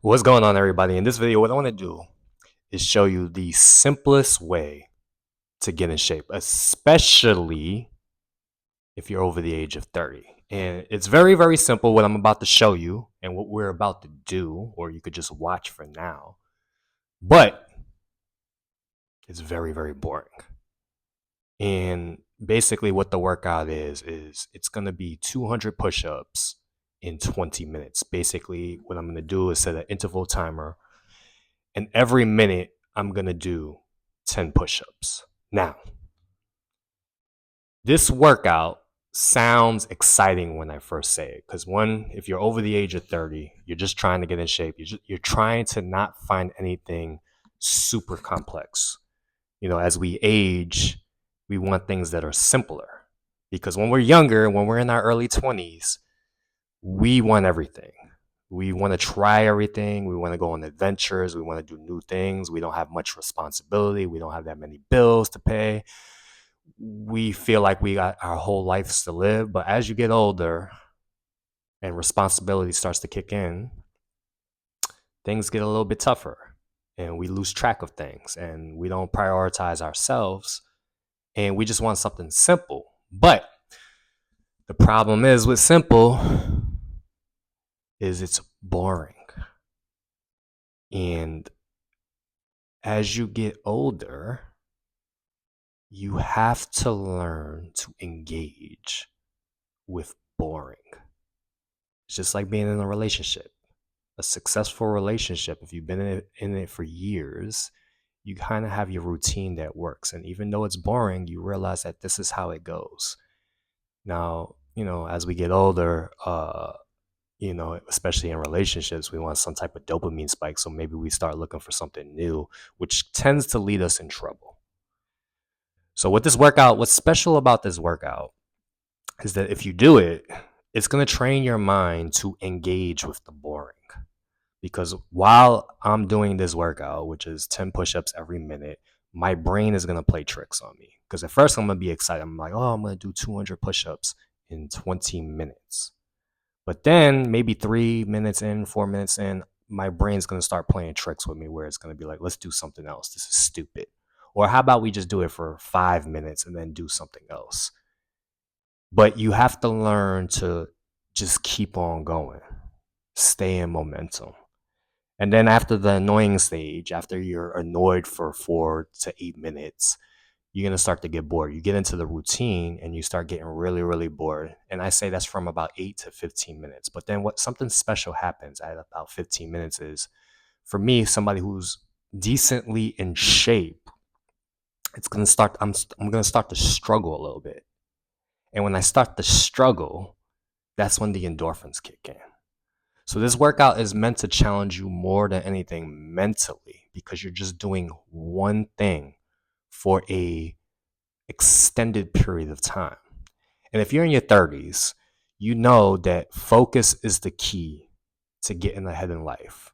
What's going on, everybody? In this video, what I want to do is show you the simplest way to get in shape, especially if you're over the age of 30. And it's very, very simple what I'm about to show you and what we're about to do, or you could just watch for now. But it's very, very boring. And basically, what the workout is it's going to be 200 push ups in 20 minutes. Basically, what I'm going to do is set an interval timer, and every minute I'm going to do 10 push ups. Now, this workout sounds exciting when I first say it because, one, if you're over the age of 30, you're just trying to get in shape. You're trying to not find anything super complex. As we age, we want things that are simpler because when we're younger, when we're in our early 20s, we want everything. We want to try everything. We want to go on adventures. We want to do new things. We don't have much responsibility. We don't have that many bills to pay. We feel like we got our whole lives to live. But as you get older and responsibility starts to kick in, things get a little bit tougher and we lose track of things and we don't prioritize ourselves and we just want something simple. But the problem is with simple is it's boring. And as you get older, you have to learn to engage with boring. It's just like being in a relationship. A successful relationship, if you've been in it for years, you kind of have your routine that works. And even though it's boring, you realize that this is how it goes. Now, as we get older, especially in relationships, we want some type of dopamine spike. So maybe we start looking for something new, which tends to lead us in trouble. So what's special about this workout is that if you do it, it's going to train your mind to engage with the boring. Because while I'm doing this workout, which is 10 push-ups every minute, my brain is going to play tricks on me. Because at first I'm going to be excited. I'm like, I'm going to do 200 push-ups in 20 minutes. But then maybe 3 minutes in, 4 minutes in, my brain's going to start playing tricks with me where it's going to be like, let's do something else. This is stupid. Or how about we just do it for 5 minutes and then do something else? But you have to learn to just keep on going, stay in momentum. And then after the annoying stage, after you're annoyed for 4 to 8 minutes, you're going to start to get bored. You get into the routine and you start getting really, really bored. And I say that's from about 8 to 15 minutes. But then something special happens at about 15 minutes is, for me, somebody who's decently in shape, it's going to start, I'm going to start to struggle a little bit. And when I start to struggle, that's when the endorphins kick in. So this workout is meant to challenge you more than anything mentally, because you're just doing one thing for a extended period of time. And if you're in your 30s, you know that focus is the key to getting ahead in life.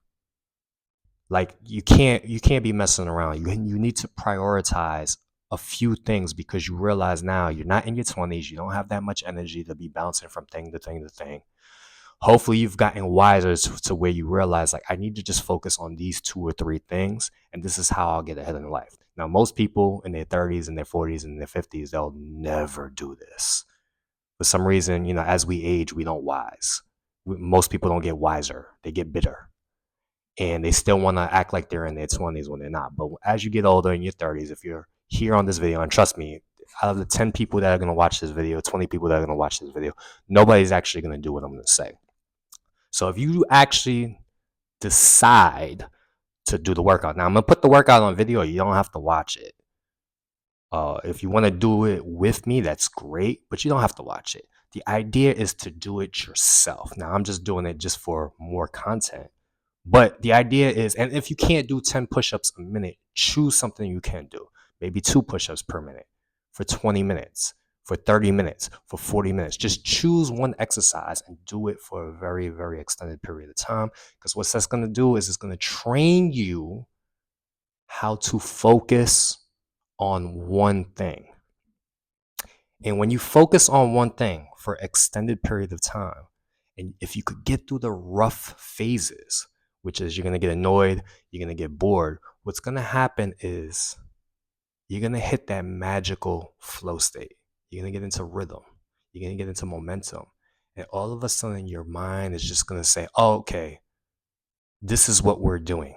Like you can't be messing around. You need to prioritize a few things because you realize now you're not in your 20s. You don't have that much energy to be bouncing from thing to thing to thing. Hopefully you've gotten wiser to where you realize, like, I need to just focus on these 2 or 3 things, and this is how I'll get ahead in life. Now, most people in their 30s and their 40s and their 50s, they'll never do this. For some reason, as we age, we don't wise. Most people don't get wiser. They get bitter. And they still want to act like they're in their 20s when they're not. But as you get older in your 30s, if you're here on this video, and trust me, out of the 10 people that are going to watch this video, 20 people that are going to watch this video, nobody's actually going to do what I'm going to say. So if you actually decide to do the workout, now I'm going to put the workout on video. You don't have to watch it. If you want to do it with me, that's great, but you don't have to watch it. The idea is to do it yourself. Now I'm just doing it just for more content. But the idea is, and if you can't do 10 push-ups a minute, choose something you can do. Maybe 2 push-ups per minute for 20 minutes, for 30 minutes, for 40 minutes. Just choose one exercise and do it for a very, very extended period of time. Because what that's going to do is it's going to train you how to focus on one thing. And when you focus on one thing for extended period of time, and if you could get through the rough phases, which is you're going to get annoyed, you're going to get bored. What's going to happen is you're going to hit that magical flow state. You're going to get into rhythm. You're going to get into momentum. And all of a sudden, your mind is just going to say, oh, okay, this is what we're doing.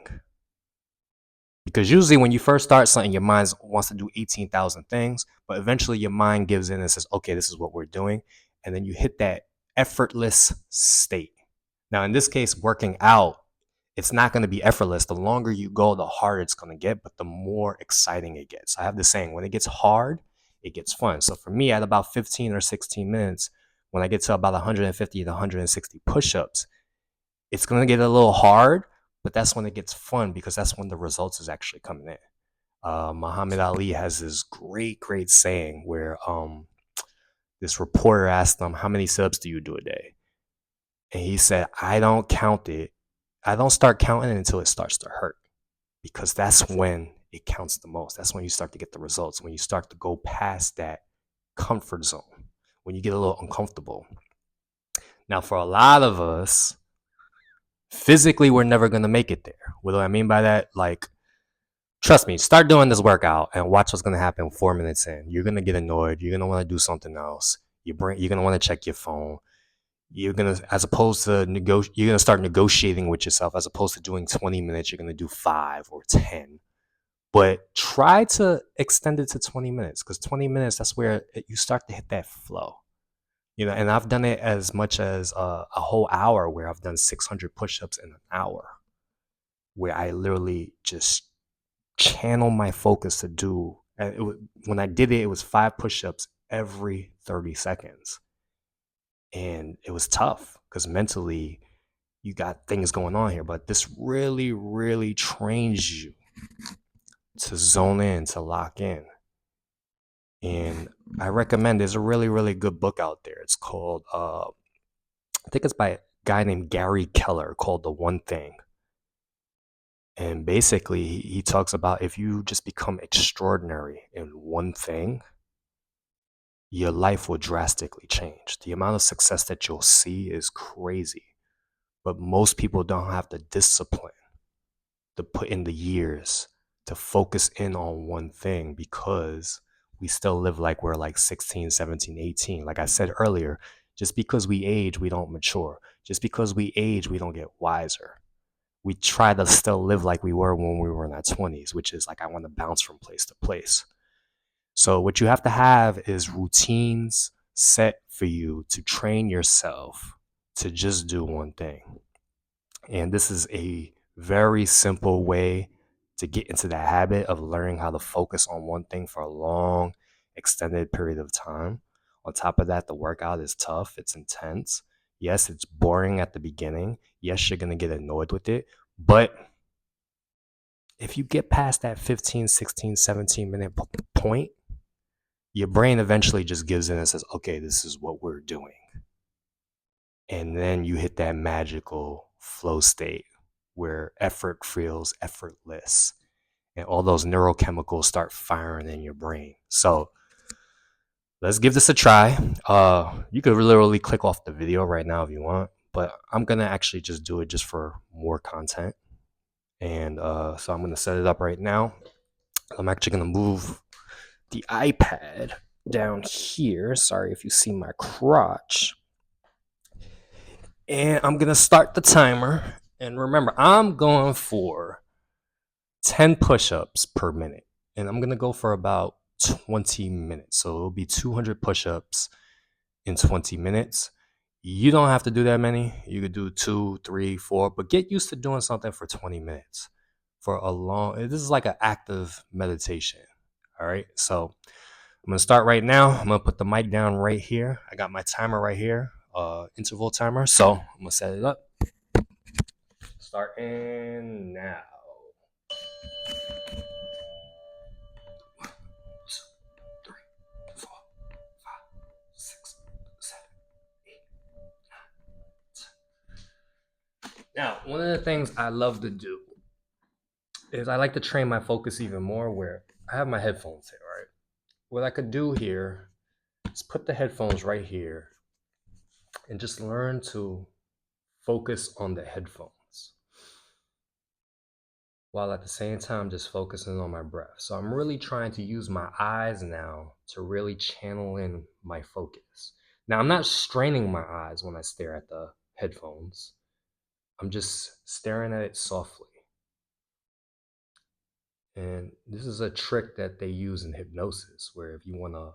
Because usually when you first start something, your mind wants to do 18,000 things, but eventually your mind gives in and says, okay, this is what we're doing. And then you hit that effortless state. Now, in this case, working out, it's not going to be effortless. The longer you go, the harder it's going to get, but the more exciting it gets. I have this saying, when it gets hard, it gets fun. So for me, at about 15 or 16 minutes, when I get to about 150 to 160 push-ups, it's going to get a little hard, but that's when it gets fun because that's when the results is actually coming in. Muhammad Ali has this great saying where this reporter asked him, how many subs do you do a day? And he said, I don't count it. I don't start counting it until it starts to hurt, because that's when it counts the most. That's when you start to get the results, when you start to go past that comfort zone, when you get a little uncomfortable. Now, for a lot of us, physically, we're never going to make it there. What do I mean by that? Like, trust me, start doing this workout and watch what's going to happen 4 minutes in. You're going to get annoyed. You're going to want to do something else. You're going to want to check your phone. You're going to, as opposed to you're going to start negotiating with yourself. As opposed to doing 20 minutes, you're going to do 5 or 10. But try to extend it to 20 minutes, because 20 minutes, that's where you start to hit that flow. And I've done it as much as a whole hour, where I've done 600 push-ups in an hour, where I literally just channel my focus to do. And when I did it, it was 5 push-ups every 30 seconds. And it was tough because mentally you got things going on here, but this really trains you to zone in, to lock in. And I recommend, there's a really good book out there. It's called, I think it's by a guy named Gary Keller, called The One Thing. And basically, he talks about, if you just become extraordinary in one thing, your life will drastically change. The amount of success that you'll see is crazy. But most people don't have the discipline to put in the years to focus in on one thing, because we still live like we're like 16, 17, 18. Like I said earlier, just because we age, we don't mature. Just because we age, we don't get wiser. We try to still live like we were when we were in our 20s, which is like, I want to bounce from place to place. So what you have to have is routines set for you to train yourself to just do one thing. And this is a very simple way to get into the habit of learning how to focus on one thing for a long, extended period of time. On top of that, the workout is tough. It's intense. Yes, it's boring at the beginning. Yes, you're going to get annoyed with it. But if you get past that 15, 16, 17-minute point, your brain eventually just gives in and says, okay, this is what we're doing. And then you hit that magical flow state where effort feels effortless, and all those neurochemicals start firing in your brain. So let's give this a try. You could literally click off the video right now if you want, but I'm going to actually just do it just for more content. And so I'm going to set it up right now. I'm actually going to move the iPad down here. Sorry if you see my crotch. And I'm going to start the timer. And remember, I'm going for 10 push-ups per minute. And I'm going to go for about 20 minutes. So it'll be 200 push-ups in 20 minutes. You don't have to do that many. You could do 2, 3, 4, but get used to doing something for 20 minutes. For a long, this is like an active meditation. All right. So I'm going to start right now. I'm going to put the mic down right here. I got my timer right here, interval timer. So I'm going to set it up. Starting now. 1, 2, 3, 4, 5, 6, 7, 8, 9, 10. Now, one of the things I love to do is I like to train my focus even more, where I have my headphones here, right? What I could do here is put the headphones right here and just learn to focus on the headphones. while at the same time just focusing on my breath. So I'm really trying to use my eyes now to really channel in my focus. Now, I'm not straining my eyes when I stare at the headphones. I'm just staring at it softly. And this is a trick that they use in hypnosis, where if you want to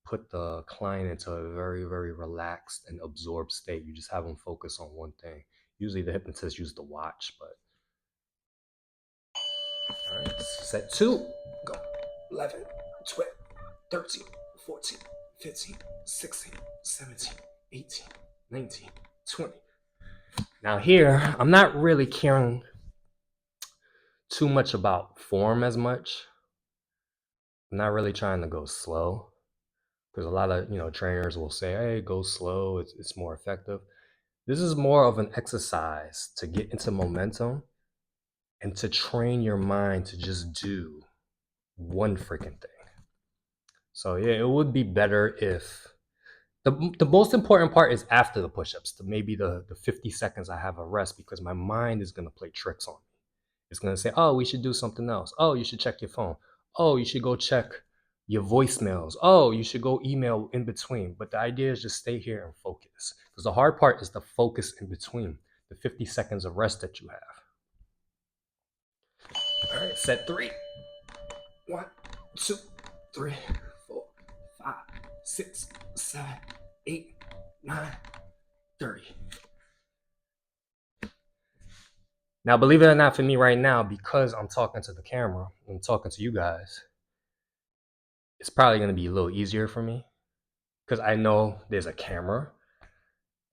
put the client into a very, very relaxed and absorbed state, you just have them focus on one thing. Usually the hypnotist uses the watch, but all right, set two, go. 11, 12, 13, 14, 15, 16, 17, 18, 19, 20. Now here, I'm not really caring too much about form as much. I'm not really trying to go slow because a lot of trainers will say, "Hey, go slow. It's more effective." This is more of an exercise to get into momentum and to train your mind to just do one freaking thing. So yeah, it would be better if the most important part is after the push-ups, maybe the 50 seconds I have a rest, because my mind is going to play tricks on me. It's going to say, oh, we should do something else. Oh, you should check your phone. Oh, you should go check your voicemails. Oh, you should go email in between. But the idea is just stay here and focus, because the hard part is the focus in between, the 50 seconds of rest that you have. All right, set three. 1, 2, 3, 4, 5, 6, 7, 8, 9, 30. Now, believe it or not, for me right now, because I'm talking to the camera, I'm talking to you guys, it's probably going to be a little easier for me because I know there's a camera,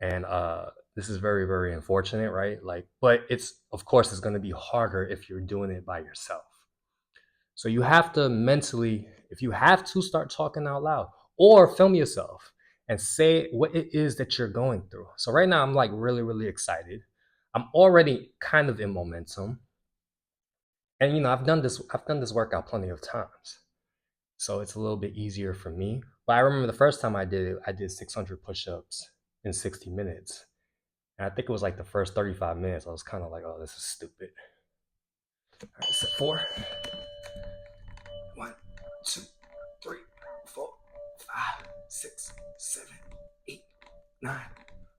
and this is very, very unfortunate, right? But of course, it's going to be harder if you're doing it by yourself. So you have to mentally, if you have to, start talking out loud or film yourself and say what it is that you're going through. So right now I'm like really, really excited. I'm already kind of in momentum. And I've done this workout plenty of times. So it's a little bit easier for me. But I remember the first time I did it, I did 600 push-ups in 60 minutes. And I think it was like the first 35 minutes, I was kind of like, oh, this is stupid. All right, set four. 1, 2, 3, 4, 5, 6, 7, 8, 9,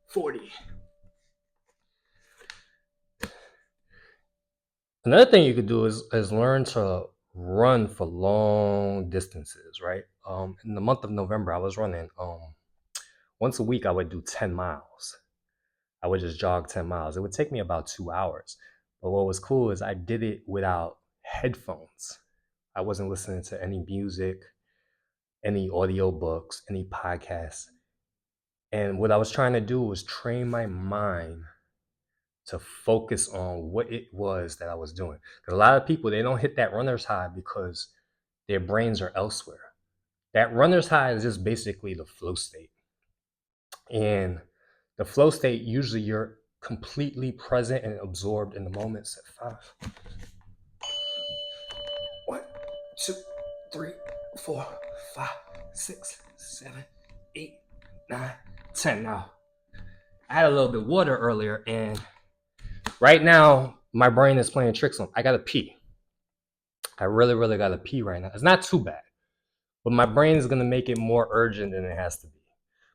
40. Another thing you could do is learn to run for long distances, right? In the month of November, I was running once a week. I would do 10 miles. I would just jog 10 miles. It would take me about 2 hours. But what was cool is I did it without headphones. I wasn't listening to any music, any audio books, any podcasts. And what I was trying to do was train my mind to focus on what it was that I was doing. Because a lot of people, they don't hit that runner's high because their brains are elsewhere. That runner's high is just basically the flow state. And the flow state, usually you're completely present and absorbed in the moment. Set five. 1, 2, 3, 4, 5, 6, 7, 8, 9, 10. Now, I had a little bit of water earlier, and right now my brain is playing tricks on me. I gotta pee. I really, really gotta pee right now. It's not too bad, but my brain is gonna make it more urgent than it has to be.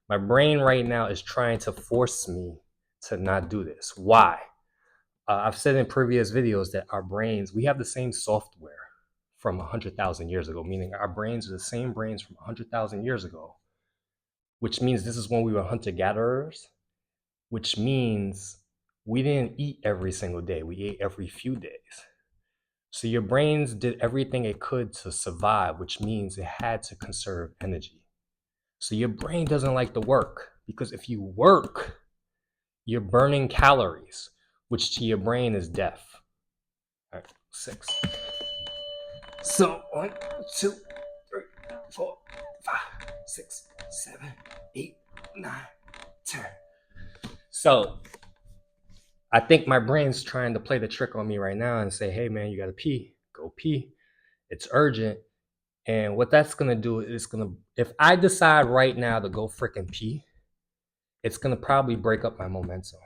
My brain right now is trying to force me to not do this. Why? I've said in previous videos that our brains, we have the same software from 100,000 years ago, meaning our brains are the same brains from 100,000 years ago, which means this is when we were hunter-gatherers, which means we didn't eat every single day. We ate every few days. So your brains did everything it could to survive, which means it had to conserve energy. So your brain doesn't like to work, because if you work, you're burning calories, which to your brain is death. All right, 6. So 1, 2, 3, 4, 5, 6, 7, 8, 9, 10. So I think my brain's trying to play the trick on me right now and say, hey man, you gotta pee. Go pee. It's urgent. And what that's gonna do is if I decide right now to go freaking pee, it's gonna probably break up my momentum.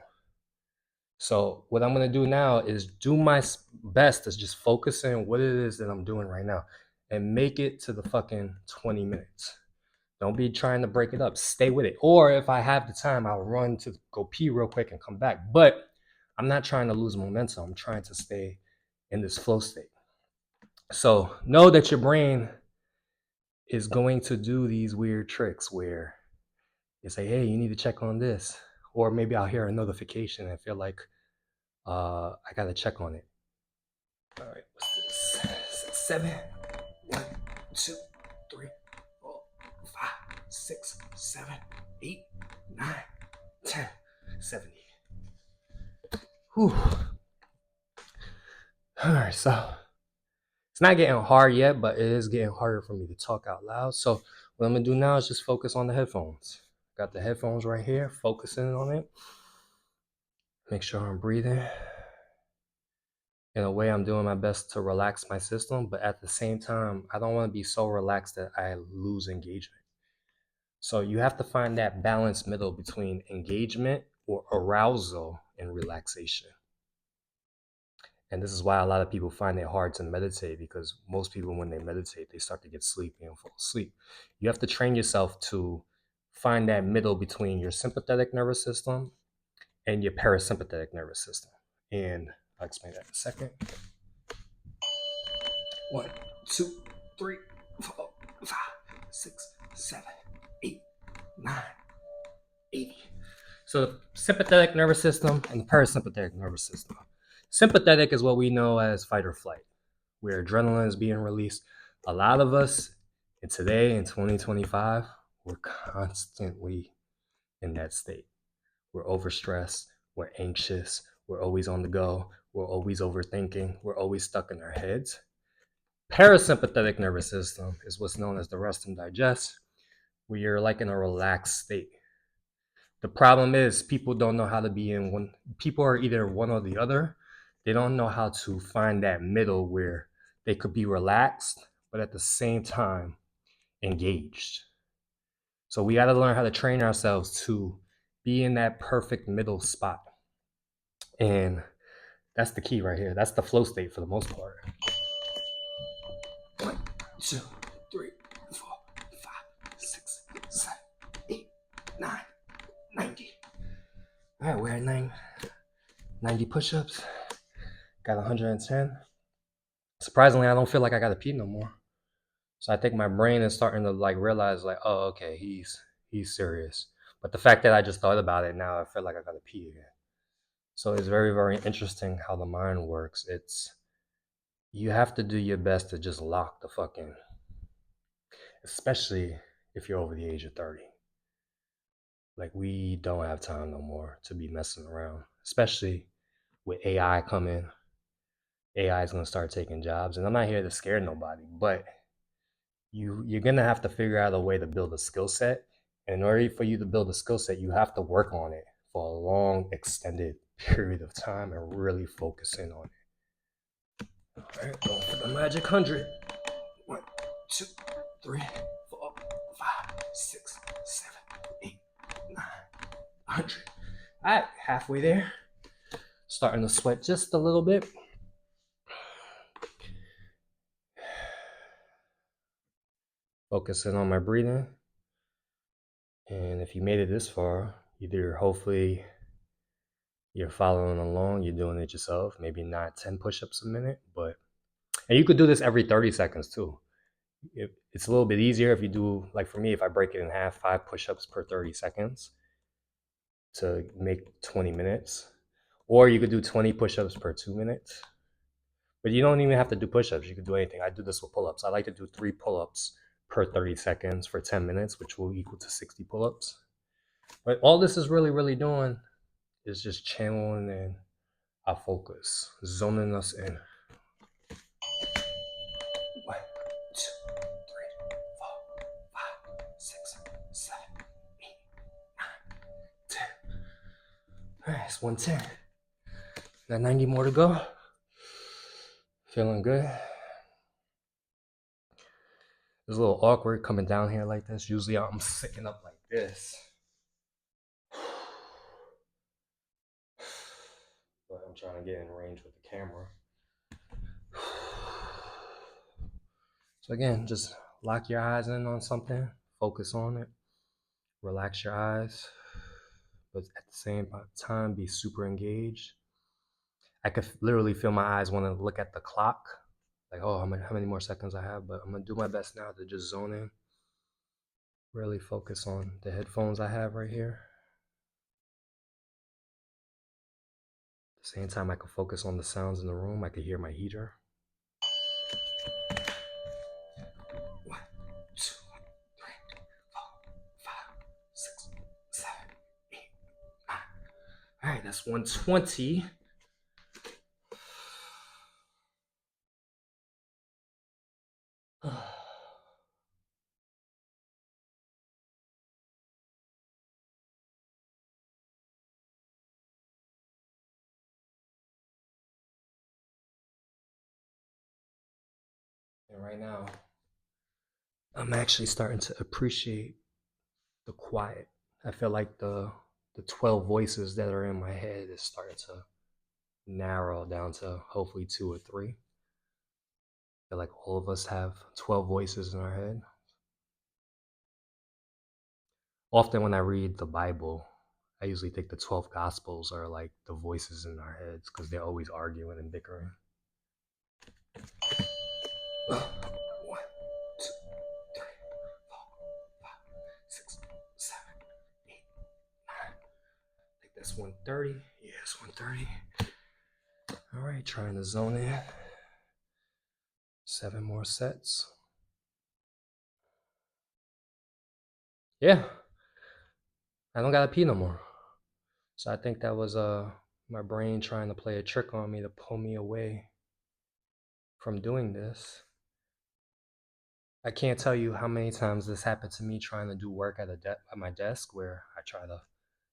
So what I'm gonna do now is do my best to just focus in what it is that I'm doing right now and make it to the fucking 20 minutes. Don't be trying to break it up. Stay with it. Or if I have the time, I'll run to go pee real quick and come back. But I'm not trying to lose momentum. I'm trying to stay in this flow state. So know that your brain is going to do these weird tricks where you say, hey, you need to check on this. Or maybe I'll hear a notification and feel like I got to check on it. All right, what's this? 7, 1, 2, 3, 4, 5, 6, 7, 8, 9, 10, 70. Whew. All right, so it's not getting hard yet, but it is getting harder for me to talk out loud. So what I'm gonna do now is just focus on the headphones. Got the headphones right here, focusing on it. Make sure I'm breathing. In a way, I'm doing my best to relax my system, but at the same time, I don't want to be so relaxed that I lose engagement. So you have to find that balance middle between engagement or arousal and relaxation. And this is why a lot of people find it hard to meditate, because most people, when they meditate, they start to get sleepy and fall asleep. You have to train yourself to find that middle between your sympathetic nervous system and your parasympathetic nervous system. And I'll explain that in a second. 1, 2, 3, 4, 5, 6, 7, 8, 9, 80. So the sympathetic nervous system and the parasympathetic nervous system. Sympathetic is what we know as fight or flight, where adrenaline is being released. A lot of us today in 2025, we're constantly in that state. We're overstressed, we're anxious, we're always on the go, we're always overthinking, we're always stuck in our heads. Parasympathetic nervous system is what's known as the rest and digest, where you're like in a relaxed state. The problem is people don't know how to be in one. People are either one or the other. They don't know how to find that middle where they could be relaxed, but at the same time engaged. So we got to learn how to train ourselves to be in that perfect middle spot. And that's the key right here. That's the flow state for the most part. 1, 2, 3, 4, 5, 6, 7, 8, 9, 90. All right, we're at 90 push-ups. Got 110. Surprisingly, I don't feel like I gotta pee no more. So I think my brain is starting to like realize like, oh, okay, he's serious. But the fact that I just thought about it now, I feel like I gotta pee again. So it's very, very interesting how the mind works. You have to do your best to just lock the fuck in, especially if you're over the age of 30. Like we don't have time no more to be messing around, especially with AI coming. AI is gonna start taking jobs, and I'm not here to scare nobody, but you're gonna have to figure out a way to build a skill set. And in order for you to build a skill set, you have to work on it for a long, extended period of time and really focus in on it. All right, going for the magic 100. 1, 2, 3, 4, 5, 6, 7, 8, 9, 100. All right, halfway there. Starting to sweat just a little bit. Focusing on my breathing. And if you made it this far, either hopefully you're following along, you're doing it yourself, maybe not 10 push-ups a minute, but, and you could do this every 30 seconds too. It's a little bit easier if you do, like for me, if I break it in half, 5 push-ups per 30 seconds to make 20 minutes, or you could do 20 push-ups per 2 minutes. But you don't even have to do push-ups. You could do anything. I do this with pull-ups. I like to do 3 pull-ups per 30 seconds for 10 minutes, which will equal to 60 pull-ups. But all this is really, really doing is just channeling in our focus, zoning us in. 1, 2, 3, 4, 5, 6, 7, 8, 9, 10. All right, it's 110. Got 90 more to go. Feeling good. It's a little awkward coming down here like this. Usually I'm sitting up like this. But I'm trying to get in range with the camera. So again, just lock your eyes in on something, focus on it, relax your eyes, but at the same time, be super engaged. I could literally feel my eyes want to look at the clock, like, oh, how many more seconds I have, but I'm gonna do my best now to just zone in, really focus on the headphones I have right here. At the same time, I could focus on the sounds in the room. I could hear my heater. 1, 2, 3, 4, 5, 6, 7, 8, 9. All right, that's 120. And right now, I'm actually starting to appreciate the quiet. I feel like the 12 voices that are in my head is starting to narrow down to hopefully 2 or 3. I feel like all of us have 12 voices in our head. Often when I read the Bible, I usually think the 12 gospels are like the voices in our heads because they're always arguing and bickering. 1, 2, 3, 4, 5, 6, 7, 8, 9. I think that's 130. Yeah, it's 130. All right, trying to zone in. 7 more sets. Yeah, I don't gotta pee no more. So I think that was my brain trying to play a trick on me to pull me away from doing this. I can't tell you how many times this happened to me trying to do work at at my desk where I try to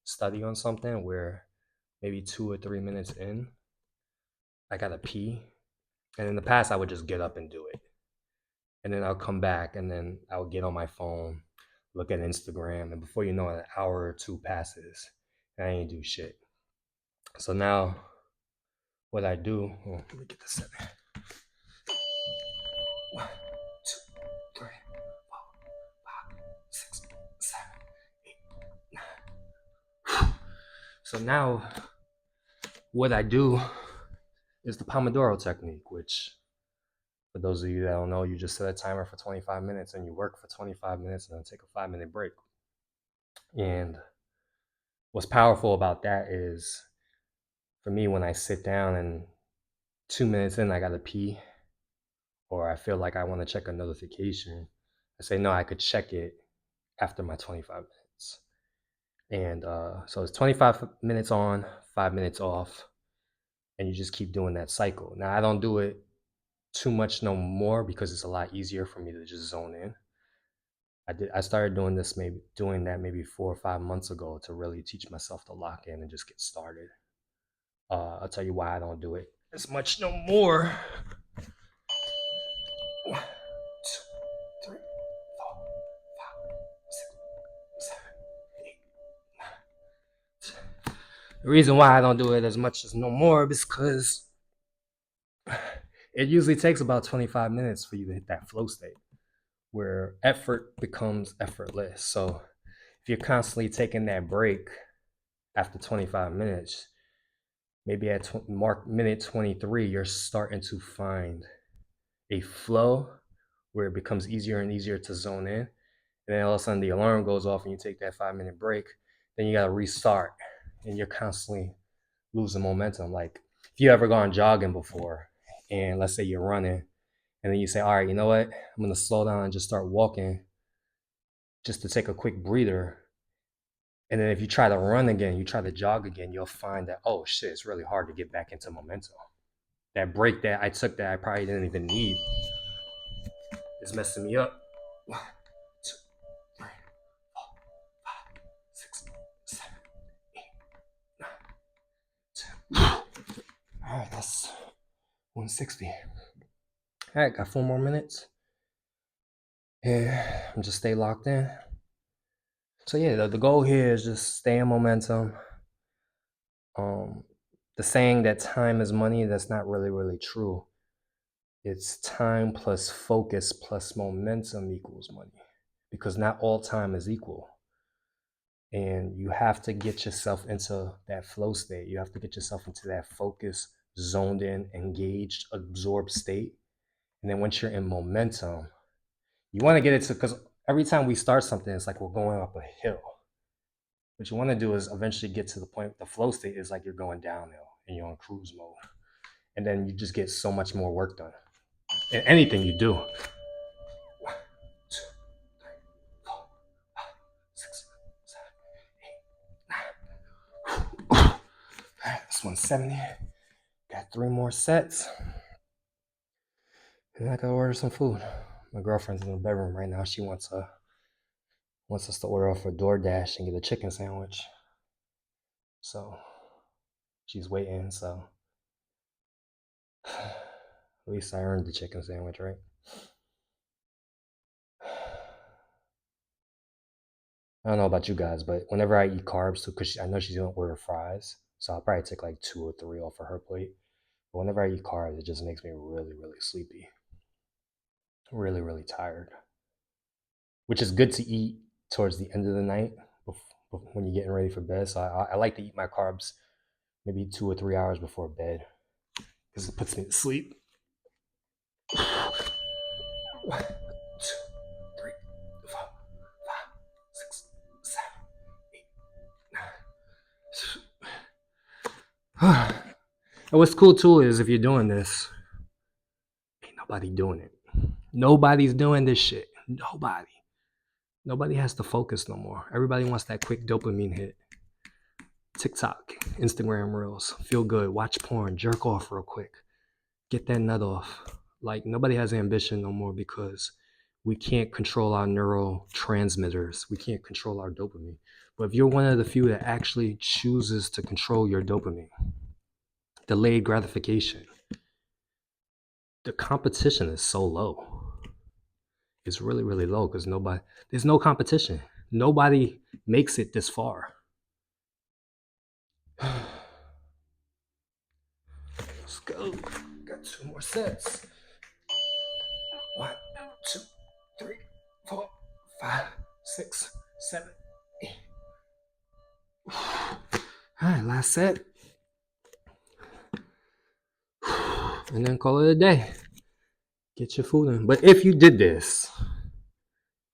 study on something where maybe 2 or 3 minutes in, I gotta pee. And in the past, I would just get up and do it. And then I'll come back and then I'll get on my phone, look at Instagram, and before you know it, an hour or 2 passes and I ain't do shit. So now what I do, let me get this in there. 1, 2, 3, 4, 5, 6, 7, 8, 9. So now what I do is the Pomodoro technique, which for those of you that don't know, you just set a timer for 25 minutes and you work for 25 minutes and then take a 5-minute break. And what's powerful about that is for me, when I sit down and 2 minutes in, I gotta pee, or I feel like I want to check a notification, I say, no, I could check it after my 25 minutes. And so it's 25 minutes on, 5 minutes off, and you just keep doing that cycle. Now, I don't do it too much no more because it's a lot easier for me to just zone in. I started doing that maybe 4 or 5 months ago to really teach myself to lock in and just get started. I'll tell you why I don't do it as much no more. 1, 2, 3, 4, 5, 6, 7, 8, 9, 10. The reason why I don't do it as much as no more is because it usually takes about 25 minutes for you to hit that flow state where effort becomes effortless. So if you're constantly taking that break after 25 minutes, maybe at minute 23, you're starting to find a flow where it becomes easier and easier to zone in. And then all of a sudden the alarm goes off and you take that 5-minute break. Then you got to restart and you're constantly losing momentum. Like if you ever gone jogging before and let's say you're running and then you say, all right, you know what? I'm going to slow down and just start walking just to take a quick breather. And then if you try to run again, you try to jog again, you'll find that, oh shit, it's really hard to get back into momentum. That break that I took that I probably didn't even need is messing me up. 1, 2, 3, 4, 5, 6, 7, 8, 9, 10. All right, that's 160. All right, got 4 more minutes. Yeah, I'm just stay locked in. So yeah, the goal here is just stay in momentum. The saying that time is money, that's not really true. It's time plus focus plus momentum equals money, because not all time is equal. And you have to get yourself into that flow state. You have to get yourself into that focus, zoned in, engaged, absorbed state. And then once you're in momentum, you want to get it to, because every time we start something, it's like we're going up a hill. What you want to do is eventually get to the point, the flow state is like you're going downhill and you're on cruise mode. And then you just get so much more work done in anything you do. 1, 2, 3, 4, 5, 6, 7, 8, 9. This one's 70. Got 3 more sets. And I gotta order some food. My girlfriend's in the bedroom right now. She wants us to order off a DoorDash and get a chicken sandwich. So she's waiting. So at least I earned the chicken sandwich, right? I don't know about you guys, but whenever I eat carbs, because I know she's gonna order fries, so I'll probably take like 2 or 3 off of her plate. But whenever I eat carbs, it just makes me really, really sleepy, really, really tired. Which is good to eat towards the end of the night when you're getting ready for bed. So I like to eat my carbs maybe 2 or 3 hours before bed because it puts me to sleep. 1, 2, 3, 4, 5, 6, 7, 8, 9. And what's cool too is if you're doing this, ain't nobody doing it. Nobody's doing this shit. Nobody has to focus no more. Everybody wants that quick dopamine hit. TikTok, Instagram Reels, feel good, watch porn, jerk off real quick, get that nut off. Like nobody has ambition no more because we can't control our neurotransmitters. We can't control our dopamine. But if you're one of the few that actually chooses to control your dopamine, delayed gratification, the competition is so low. It's really, really low because there's no competition. Nobody makes it this far. Let's go. Got 2 more sets. 1, 2, 3, 4, 5, 6, 7, 8. All right, last set. And then call it a day. Get your food in. But if you did this,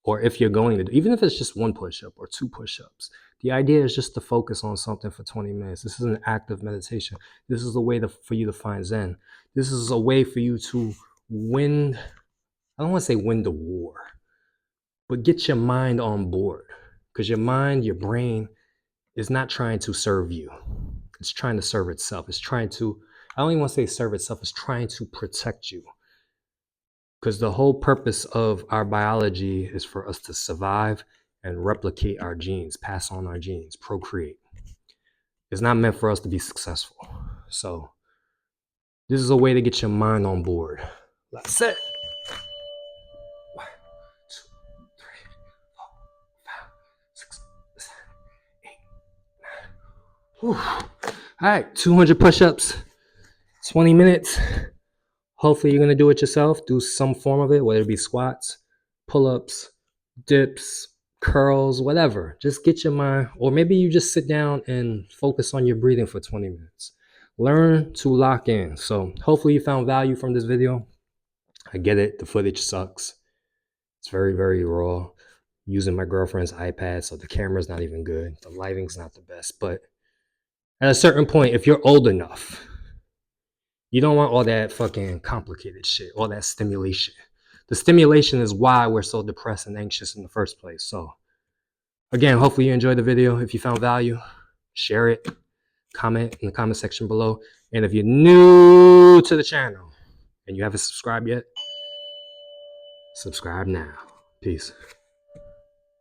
or if you're going to, even if it's just 1 push-up or 2 push-ups, the idea is just to focus on something for 20 minutes. This is an active meditation. This is a way for you to find Zen. This is a way for you to win, I don't want to say win the war, but get your mind on board. Because your mind, your brain is not trying to serve you. It's trying to serve itself. It's trying to, I don't even want to say serve itself, it's trying to protect you. Because the whole purpose of our biology is for us to survive and replicate our genes, pass on our genes, procreate. It's not meant for us to be successful. So this is a way to get your mind on board. That's it. 1, 2, 3, 4, 5, 6, 7, 8, 9. Whew. All right, 200 push-ups, 20 minutes. Hopefully you're going to do it yourself. Do some form of it, whether it be squats, pull-ups, dips, curls, whatever. Just get your mind, or maybe you just sit down and focus on your breathing for 20 minutes. Learn to lock in. So hopefully you found value from this video. I get it. The footage sucks. It's very, very raw. Using my girlfriend's iPad, so the camera's not even good. The lighting's not the best. But at a certain point, if you're old enough, you don't want all that fucking complicated shit, all that stimulation. The stimulation is why we're so depressed and anxious in the first place. So again, hopefully you enjoyed the video. If you found value, share it, comment in the comment section below. And if you're new to the channel and you haven't subscribed yet, subscribe now. Peace.